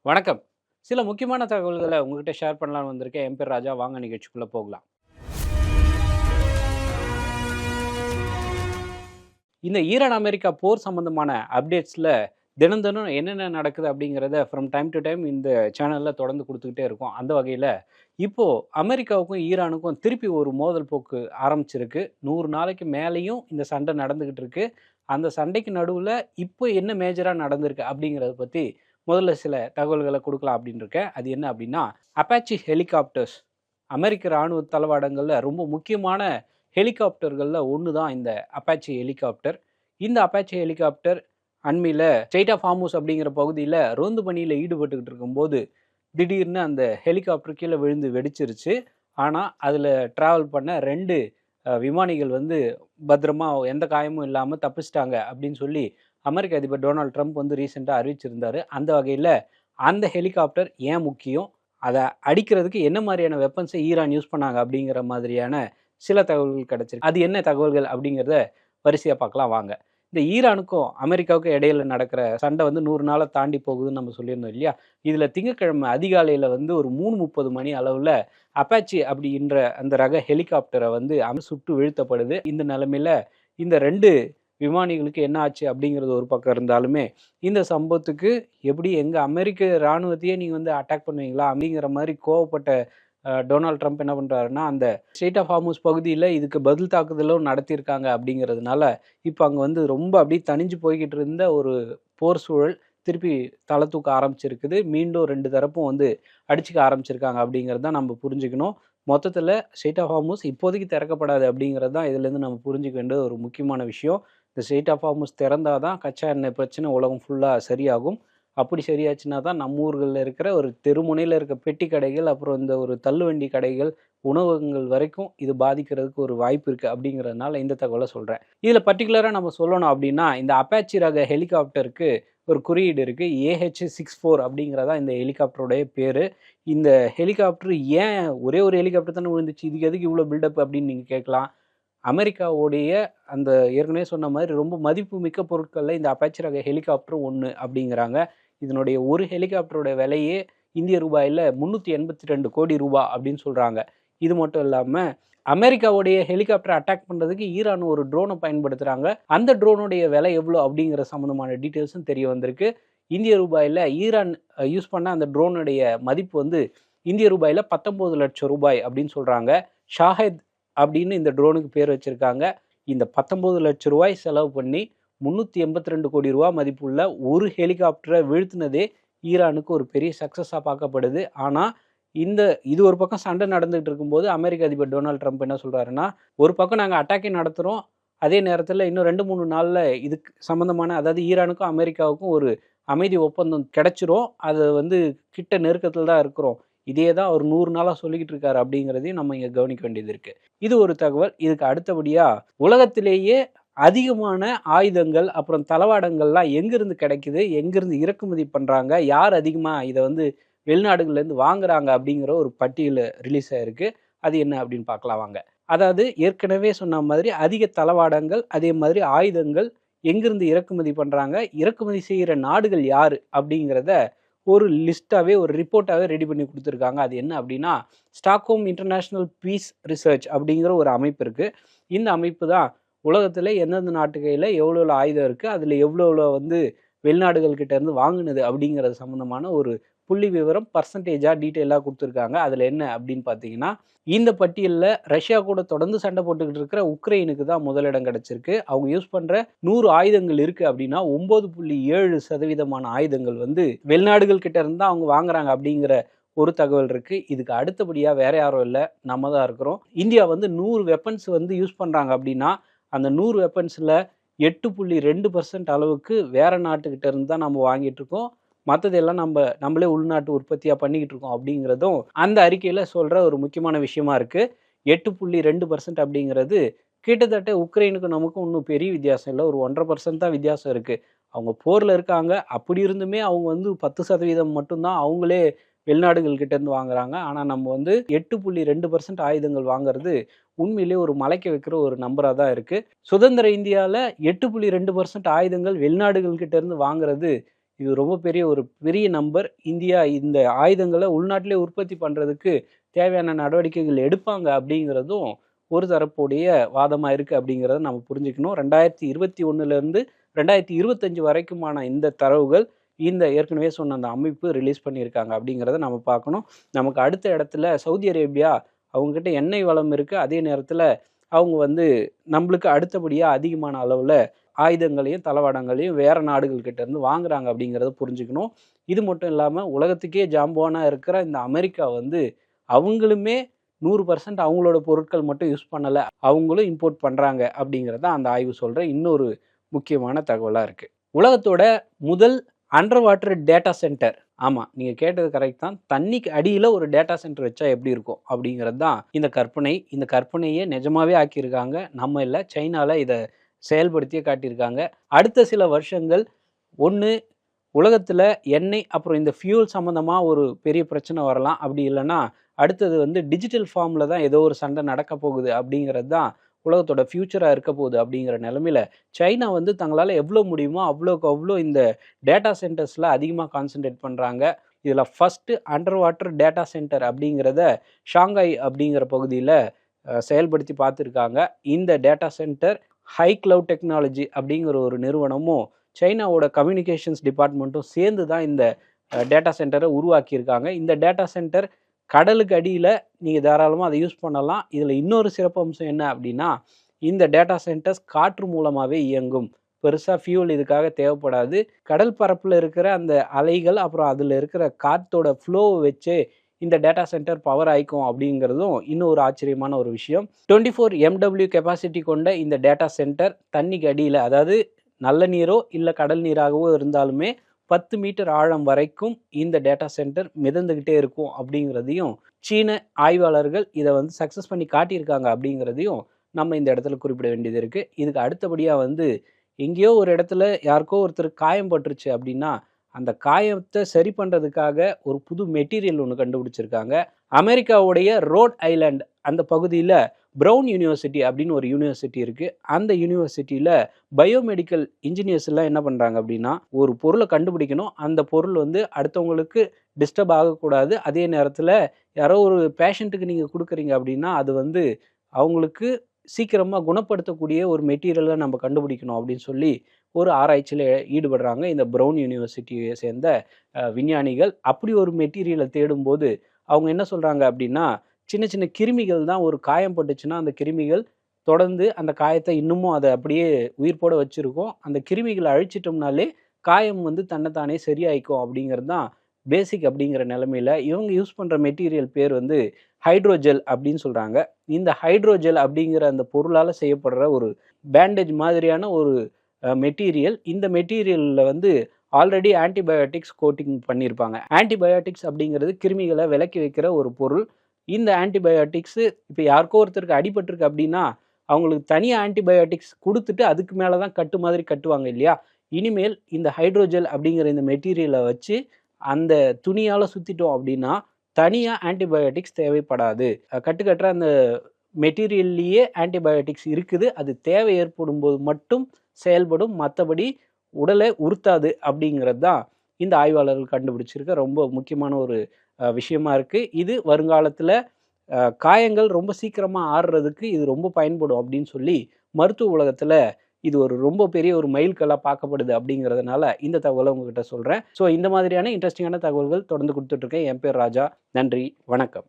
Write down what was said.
வணக்கம். சில முக்கியமான தகவல்கள உங்ககிட்ட ஷேர் பண்ணலான்னு வந்திருக்கேன். என் பேர் ராஜா. வாங்க நிகழ்ச்சிக்குள்ள போகலாம். இந்த ஈரான் அமெரிக்கா போர் சம்பந்தமான அப்டேட்ஸ்ல தினம் தினம் என்னென்ன நடக்குது அப்படிங்கிறத ஃப்ரம் டைம் டு டைம் இந்த சேனல்ல தொடர்ந்து குடுத்துக்கிட்டே இருக்கோம். அந்த வகையில இப்போ அமெரிக்காவுக்கும், ஈரானுக்கும் திருப்பி ஒரு மோதல் போக்கு ஆரம்பிச்சிருக்கு. 100 நாளைக்கு மேலேயும் இந்த சண்டை நடந்துகிட்டு இருக்கு. அந்த சண்டைக்கு நடுவுல இப்போ என்ன மேஜரா நடந்திருக்கு அப்படிங்கிறத பத்தி முதல்ல சில தகவல்கள குடுக்கலாம் அப்படின்னு இருக்கேன். அது என்ன அப்படின்னா, அப்பாச்சி ஹெலிகாப்டர்ஸ் அமெரிக்க ராணுவ தளவாடங்கள்ல ரொம்ப முக்கியமான ஹெலிகாப்டர்கள்ல ஒண்ணு தான் இந்த அப்பாச்சி ஹெலிகாப்டர். இந்த அப்பாச்சி ஹெலிகாப்டர் அண்மையில ஸ்ட்ரெய்ட் ஆஃப் ஹார்முஸ் அப்படிங்கிற பகுதியில ரோந்து பணியில ஈடுபட்டுக்கிட்டு இருக்கும்போது, திடீர்னு அந்த ஹெலிகாப்டர் கீழ விழுந்து வெடிச்சிருச்சு. ஆனா, அதுல டிராவல் பண்ண 2 விமானிகள் வந்து பத்திரமா எந்த காயமும் இல்லாம தப்பிச்சுட்டாங்க அப்படின்னு சொல்லி அமெரிக்க அதிபர் டொனால்ட் ட்ரம்ப் வந்து ரீசென்ட்டா அறிவிச்சிருந்தாரு. அந்த வகையில அந்த ஹெலிகாப்டர் ஏன் முக்கியம்? அத அடிக்கிறதுக்கு என்ன மாரியான வெப்பன்ஸ ஈரான் யூஸ் பண்ணாங்க அப்படிங்கிற மாதிரியான சில தகவல்கள் கிடைச்சிருக்கு. அது என்ன தகவல்கள் அப்படிங்கிறத வரிசையா பார்க்கலாம் வாங்க. இந்த ஈரானுக்கும் அமெரிக்காவுக்கும் இடையில நடக்கிற சண்டை வந்து 100 நாள தாண்டி போகுதுன்னு நம்ம சொல்லியிருந்தோம் இல்லையா? இதுல திங்கட்கிழமை அதிகாலையில வந்து ஒரு 3:30 மணி அளவுல அப்பாச்சி அப்படின்ற அந்த ரக ஹெலிகாப்டர வந்து சுட்டு வீழ்த்தப்படுது. இந்த நிலைமையில இந்த 2 விமானிகளுக்கு என்ன ஆச்சு அப்படிங்கிறது ஒரு பக்கம் இருந்தாலுமே, இந்த சம்பவத்துக்கு எப்படி எங்க அமெரிக்க ராணுவத்தையே நீங்க வந்து அட்டாக் பண்ணுவீங்களா? அப்படிங்கிற மாரி கோவப்பட்ட டொனால்ட் ட்ரம்ப் என்ன பண்றாருன்னா, அந்த ஸ்ட்ரெய்ட் ஆஃப் ஹார்முஸ் பகுதியில இதுக்கு பதில் தாக்குதலும் நடத்தியிருக்காங்க அப்படிங்கிறதுனால, இப்ப அங்க வந்து ரொம்ப அப்படியே தணிஞ்சு போய்க்கிட்டு இருந்த ஒரு போர் சூழல் திருப்பி தல தூக்க ஆரம்பிச்சிருக்குது. மீண்டும் 2 தரப்பும் வந்து அடிச்சுக்க ஆரம்பிச்சிருக்காங்க அப்படிங்கிறது தான் நம்ம புரிஞ்சுக்கணும். மொத்தத்துல ஸ்ட்ரெய்ட் ஆஃப் ஹார்முஸ் இப்போதைக்கு திறக்கப்படாது அப்படிங்கிறது தான் இதுலேருந்து நம்ம புரிஞ்சுக்க வேண்டிய ஒரு முக்கியமான விஷயம். இந்த ஸ்ட்ரெய்ட் ஆஃப் ஹார்முஸ் திறந்தா தான் கச்சா எண்ணெய் பிரச்சனை உலகம் ஃபுல்லா சரியாகும். அப்படி சரியாச்சுன்னா தான் நம்ம ஊர்கள்ல இருக்கிற ஒரு தெருமுனையில இருக்க பெட்டி கடைகள், அப்புறம் இந்த ஒரு தள்ளுவண்டி கடைகள், உணவகங்கள் வரைக்கும் இது பாதிக்கிறதுக்கு ஒரு வாய்ப்பு இருக்கு அப்படிங்கிறதுனால இந்த தகவல சொல்றேன். இதுல பர்ட்டிகுலரா நம்ம சொல்லணும் அப்படின்னா, இந்த அப்பாச்சி ரக ஹெலிகாப்டருக்கு ஒரு குறியீடு இருக்கு. AH-64 அப்படிங்கிறது தான் இந்த ஹெலிகாப்டருடைய பேரு. இந்த ஹெலிகாப்டர் ஏன் ஒரே ஒரு ஹெலிகாப்டர் தானே விழுந்துச்சு. இதுக்கு எதுக்கு இவ்வளோ பில்டப் அப்படின்னு நீங்க கேட்கலாம். அமெரிக்காவுடைய அந்த ஏற்கனவே சொன்ன மாதிரி ரொம்ப மதிப்புமிக்க பொருட்கள்ல இந்த அப்பாச்சி ரக ஹெலிகாப்டரும் ஒண்ணு அப்படிங்கிறாங்க. இதனுடைய ஒரு ஹெலிகாப்டரோட விலையே இந்திய ரூபாயில ரூ. 382 கோடி அப்படின்னு சொல்றாங்க. இது மட்டும் இல்லாம அமெரிக்காவுடைய ஹெலிகாப்டர் அட்டாக் பண்றதுக்கு ஈரான் ஒரு ட்ரோனை பயன்படுத்துறாங்க. அந்த ட்ரோனுடைய விலை எவ்வளோ அப்படிங்கிற சம்பந்தமான டீட்டெயில்ஸும் தெரிய வந்திருக்கு. இந்திய ரூபாயில ஈரான் யூஸ் பண்ண அந்த ட்ரோனுடைய மதிப்பு வந்து இந்திய ரூபாயில ரூ. 19,00,000 அப்படின்னு சொல்றாங்க. ஷாஹெத் அப்படின்னு இந்த ட்ரோனுக்கு பேர் வச்சிருக்காங்க. இந்த ரூ. 19,00,000 செலவு பண்ணி ரூ. 382 கோடி மதிப்புள்ள ஒரு ஹெலிகாப்டரை வீழ்த்தினதே ஈரானுக்கு ஒரு பெரிய சக்சஸா பார்க்கப்படுது. ஆனா இது ஒரு பக்கம் சண்டை நடந்துகிட்டு இருக்கும்போது அமெரிக்க அதிபர் டொனால்ட் ட்ரம்ப் என்ன சொல்றாருன்னா, ஒரு பக்கம் நாங்க அட்டாக்கே நடத்துறோம். அதே நேரத்துல இன்னும் 2, 3 நாள்ல இதுக்கு சம்பந்தமான அதாவது ஈரானுக்கும் அமெரிக்காவுக்கும் ஒரு அமைதி ஒப்பந்தம் கிடைச்சிரும். அது வந்து கிட்ட நெருக்கத்துல தான் இருக்கிறோம். இதே தான் அவர் 100 நாளா சொல்லிக்கிட்டு இருக்காரு அப்படிங்கிறதையும் நம்ம இங்க கவனிக்க வேண்டியது இருக்கு. இது ஒரு தகவல். இதுக்கு அடுத்தபடியா உலகத்திலேயே அதிகமான ஆயுதங்கள், அப்புறம் தளவாடங்கள்லாம் எங்கிருந்து கிடைக்குது? எங்கிருந்து இறக்குமதி பண்றாங்க? யார் அதிகமா இத வந்து வெளிநாடுகள்லேருந்து வாங்குறாங்க? அப்படிங்கிற ஒரு பட்டியல் ரிலீஸ் ஆயிருக்கு. அது என்ன அப்படின்னு பார்க்கலாம் வாங்க. அதாவது ஏற்கனவே சொன்ன மாதிரி அதிக தளவாடங்கள், அதே மாதிரி ஆயுதங்கள் எங்கிருந்து இறக்குமதி பண்றாங்க? இறக்குமதி செய்கிற நாடுகள் யாரு? அப்படிங்கிறத ஒரு லிஸ்ட்டாவே, ஒரு ரிப்போர்ட்டாவே ரெடி பண்ணி குடுத்துருக்காங்க. அது என்ன அப்படின்னா, ஸ்டாக்ஹோம் இன்டர்நேஷனல் பீஸ் ரிசர்ச் அப்படிங்கிற ஒரு அமைப்பு இருக்கு. இந்த அமைப்பு தான் உலகத்தில எந்தெந்த நாட்டு கையில எவ்வளோ எவ்வளோ ஆயுதம் இருக்கு, அதில எவ்வளோ எவ்வளோ வந்து வெளிநாடுகள் கிட்ட இருந்து வாங்குனது அப்படிங்கிறது சம்மந்தமான ஒரு புள்ளி விவரம் பெர்சன்டேஜா டீட்டெயிலா குடுத்துருக்காங்க. அதில என்ன அப்படின்னு பார்த்தீங்கன்னா, இந்த பட்டியல்ல ரஷ்யா கூட தொடர்ந்து சண்டை போட்டுக்கிட்டு இருக்கிற உக்ரைனுக்கு தான் முதலிடம் கிடைச்சிருக்கு. அவங்க யூஸ் பண்ற 100 ஆயுதங்கள் இருக்கு அப்படின்னா 9.7% ஆயுதங்கள் வந்து வெளிநாடுகள் கிட்ட இருந்து தான் அவங்க வாங்குறாங்க அப்படிங்கிற ஒரு தகவல் இருக்கு. இதுக்கு அடுத்தபடியா வேற யாரும் இல்ல, நம்ம தான் இருக்கிறோம். இந்தியா வந்து 100 வெப்பன்ஸ் வந்து யூஸ் பண்றாங்க அப்படின்னா, அந்த 100 வெப்பன்ஸ்ல 8.2% அளவுக்கு வேற நாட்டுக்கிட்ட இருந்து தான் நம்ம வாங்கிட்டு இருக்கோம். மத்ததெல்லாம் நம்மளே உள்நாட்டு உற்பத்தியா பண்ணிக்கிட்டு இருக்கோம் அப்படிங்கிறதும் அந்த அறிக்கையில சொல்ற ஒரு முக்கியமான விஷயமா இருக்கு. 8.2% அப்படிங்கிறது கிட்டத்தட்ட உக்ரைனுக்கும் நமக்கும் இன்னும் பெரிய வித்தியாசம் இல்ல. ஒரு 1.5% தான் வித்தியாசம் இருக்கு. அவங்க போர்ல இருக்காங்க. அப்படி இருந்துமே அவங்க வந்து 10% மட்டும் தான் அவங்களே வெளிநாடுகள் கிட்ட இருந்து வாங்குறாங்க. ஆனா நம்ம வந்து 8.2% ஆயுதங்கள் வாங்குறது உண்மையிலேயே ஒரு மலைக்க வைக்கிற ஒரு நம்பரா தான் இருக்கு. சுதந்திர இந்தியால 8.2% ஆயுதங்கள் வெளிநாடுகள் கிட்ட இருந்து வாங்குறது இது ரொம்ப பெரிய நம்பர். இந்தியா இந்த ஆயுதங்களை உள்நாட்டிலே உற்பத்தி பண்ணுறதுக்கு தேவையான நடவடிக்கைகள் எடுப்பாங்க அப்படிங்கிறதும் ஒரு தரப்புடைய வாதமாக இருக்குது அப்படிங்கிறத நம்ம புரிஞ்சுக்கணும். 2021லேருந்து 2025 வரைக்குமான இந்த தரவுகள் இந்த ஏற்கனவே சொன்ன அந்த அமைப்பு ரிலீஸ் பண்ணியிருக்காங்க அப்படிங்கிறத நம்ம பார்க்கணும். நமக்கு அடுத்த இடத்துல சவுதி அரேபியா, அவங்ககிட்ட எண்ணெய் வளம் இருக்குது. அதே நேரத்தில் அவங்க நம்மளுக்கு அடுத்தபடியாக அதிகமான அளவில் ஆயுதங்களையும் தளவாடங்களையும் வேறு நாடுகள்கிட்ட இருந்து வாங்குறாங்க அப்படிங்கிறத புரிஞ்சுக்கணும். இது மட்டும் இல்லாமல் உலகத்துக்கே ஜாம்பவானாக இருக்கிற இந்த அமெரிக்கா அவங்களுமே 100% அவங்களோட பொருட்கள் மட்டும் யூஸ் பண்ணலை, அவங்களும் இம்போர்ட் பண்ணுறாங்க அப்படிங்கிறத அந்த ஆய்வு சொல்கிற இன்னொரு முக்கியமான தகவலாக இருக்குது. உலகத்தோட முதல் அண்டர் வாட்டர் டேட்டா சென்டர், ஆமாம் நீங்கள் கேட்டது கரெக்ட் தான், தண்ணிக்கு அடியில் ஒரு டேட்டா சென்டர் வச்சா எப்படி இருக்கும் அப்படிங்கிறது தான் இந்த கற்பனை. இந்த கற்பனையே நிஜமாவே ஆக்கியிருக்காங்க. நம்ம இல்லை, சைனாவில் இதை செயல்படுத்தியே காட்டியிருக்காங்க. அடுத்த சில வருஷங்கள் ஒன்று உலகத்தில் எண்ணெய் அப்புறம் இந்த ஃபியூல் சம்மந்தமாக ஒரு பெரிய பிரச்சனை வரலாம். அப்படி இல்லைன்னா அடுத்தது டிஜிட்டல் ஃபார்மில் தான் ஏதோ ஒரு சண்டை நடக்க போகுது அப்படிங்கிறது தான் உலகத்தோட ஃப்யூச்சராக இருக்க போகுது. அப்படிங்கிற நிலமையில சைனா தங்களால் எவ்வளோ முடியுமோ அவ்வளோக்கு அவ்வளோ இந்த டேட்டா சென்டர்ஸில் அதிகமாக கான்சன்ட்ரேட் பண்ணுறாங்க. இதில் first under water data centre அப்படிங்கிறத ஷாங்காய் அப்படிங்கிற பகுதியில் செயல்படுத்தி பார்த்துருக்காங்க. இந்த data centre high cloud technology அப்படிங்கிற ஒரு நிறுவனமும் சைனாவோட கம்யூனிகேஷன்ஸ் டிபார்ட்மெண்ட்டும் சேர்ந்து தான் இந்த டேட்டா சென்டரை உருவாக்கியிருக்காங்க. இந்த டேட்டா சென்டர் கடலுக்கு அடியில் நீங்கள் தாராளமாக அதை யூஸ் பண்ணலாம். இதில் இன்னொரு சிறப்பு அம்சம் என்ன அப்படின்னா, இந்த டேட்டா சென்டர்ஸ் காற்று மூலமாகவே இயங்கும். பெருசாக ஃபியூல் இதுக்காக தேவைப்படாது. கடல் பரப்பில் இருக்கிற அந்த அலைகள் அப்புறம் அதில் இருக்கிற காற்றோட ஃப்ளோவை வச்சு இந்த டேட்டா சென்டர் பவர் ஆயிக்கும் அப்படிங்கிறதும் இன்னும் ஒரு ஆச்சரியமான ஒரு விஷயம். 24 MW கெப்பாசிட்டி கொண்ட இந்த டேட்டா சென்டர் தண்ணிக்கு அடியில், அதாவது நல்ல நீரோ இல்லை கடல் நீராகவோ இருந்தாலுமே 10 மீட்டர் ஆழம் வரைக்கும் இந்த டேட்டா சென்டர் மிதந்துக்கிட்டே இருக்கும் அப்படிங்கிறதையும் சீன ஆய்வாளர்கள் இதை சக்ஸஸ் பண்ணி காட்டியிருக்காங்க அப்படிங்கிறதையும் நம்ம இந்த இடத்துல குறிப்பிட வேண்டியது இருக்குது. இதுக்கு அடுத்தபடியாக எங்கேயோ ஒரு இடத்துல யாருக்கோ ஒருத்தர் காயம் பட்டுருச்சு அப்படின்னா அந்த காயத்தை சரி பண்ணுறதுக்காக ஒரு புது மெட்டீரியல் ஒன்று கண்டுபிடிச்சிருக்காங்க. அமெரிக்காவுடைய ரோட் ஐலாண்ட் அந்த பகுதியில் ப்ரவுன் யூனிவர்சிட்டி அப்படின்னு ஒரு யூனிவர்சிட்டி இருக்குது. அந்த யூனிவர்சிட்டியில் பயோமெடிக்கல் இன்ஜினியர்ஸ் எல்லாம் என்ன பண்ணுறாங்க அப்படின்னா, ஒரு பொருளை கண்டுபிடிக்கணும். அந்த பொருள் அடுத்தவங்களுக்கு டிஸ்டர்ப் ஆகக்கூடாது. அதே நேரத்தில் யாரோ ஒரு பேஷண்ட்டுக்கு நீங்கள் கொடுக்குறீங்க அப்படின்னா அது அவங்களுக்கு சீக்கிரமாக குணப்படுத்தக்கூடிய ஒரு மெட்டீரியலை நம்ம கண்டுபிடிக்கணும் அப்படின்னு சொல்லி ஒரு ஆராய்ச்சியில் ஈடுபடுறாங்க இந்த ப்ரவுன் யூனிவர்சிட்டியை சேர்ந்த விஞ்ஞானிகள். அப்படி ஒரு மெட்டீரியலை தேடும்போது அவங்க என்ன சொல்கிறாங்க அப்படின்னா, சின்ன சின்ன கிருமிகள் தான் ஒரு காயம் பட்டுச்சுன்னா அந்த கிருமிகள் தொடர்ந்து அந்த காயத்தை இன்னமும் அதை அப்படியே உயிர்ப்போட வச்சுருக்கோம். அந்த கிருமிகளை அழிச்சிட்டோம்னாலே காயம் தன்னைத்தானே சரியாயிக்கும் அப்படிங்கிறது தான் பேசிக். அப்படிங்கிற நிலமையில இவங்க யூஸ் பண்ணுற மெட்டீரியல் பேர் ஹைட்ரோஜெல் அப்படின்னு சொல்கிறாங்க. இந்த ஹைட்ரோஜெல் அப்படிங்கிற அந்த பொருளால் செய்யப்படுற ஒரு பேண்டேஜ் மாதிரியான ஒரு மெட்டீரியல். இந்த மெட்டீரியலில் ஆல்ரெடி ஆன்டிபயோட்டிக்ஸ் கோட்டிங் பண்ணியிருப்பாங்க. ஆன்டிபயோட்டிக்ஸ் அப்படிங்கிறது கிருமிகளை விலக்கி வைக்கிற ஒரு பொருள். இந்த ஆன்டிபயோட்டிக்ஸு இப்போ யாருக்கோ ஒருத்தருக்கு அடிபட்டிருக்கு அப்படின்னா அவங்களுக்கு தனியாக ஆன்டிபயோட்டிக்ஸ் கொடுத்துட்டு அதுக்கு மேலே தான் கட்டு மாதிரி கட்டுவாங்க இல்லையா? இனிமேல் இந்த ஹைட்ரோஜெல் அப்படிங்கிற இந்த மெட்டீரியலை வச்சு அந்த துணியால் சுற்றிட்டோம் அப்படின்னா தனியாக ஆன்டிபயோட்டிக்ஸ் தேவைப்படாது. கட்டுக்கட்டுற அந்த மெட்டீரியல்லையே ஆன்டிபயோட்டிக்ஸ் இருக்குது. அது தேவை ஏற்படும் போது மட்டும் செயல்படும், மற்றபடி உடலை உறுத்தாது அப்படிங்கிறது தான் இந்த ஆய்வாளர்கள் கண்டுபிடிச்சிருக்க ரொம்ப முக்கியமான ஒரு விஷயமா இருக்குது. இது வருங்காலத்தில் காயங்கள் ரொம்ப சீக்கிரமாக ஆறுறதுக்கு இது ரொம்ப பயன்படும் அப்படின்னு சொல்லி மருத்துவ உலகத்தில் இது ஒரு ரொம்ப பெரிய ஒரு மைல்கல்லாக பார்க்கப்படுது. அப்படிங்கிறதுனால இந்த தகவலை உங்ககிட்ட சொல்கிறேன். ஸோ இந்த மாதிரியான இன்ட்ரெஸ்டிங்கான தகவல்கள் தொடர்ந்து கொடுத்துட்ருக்கேன். என் பேர் ராஜா. நன்றி, வணக்கம்.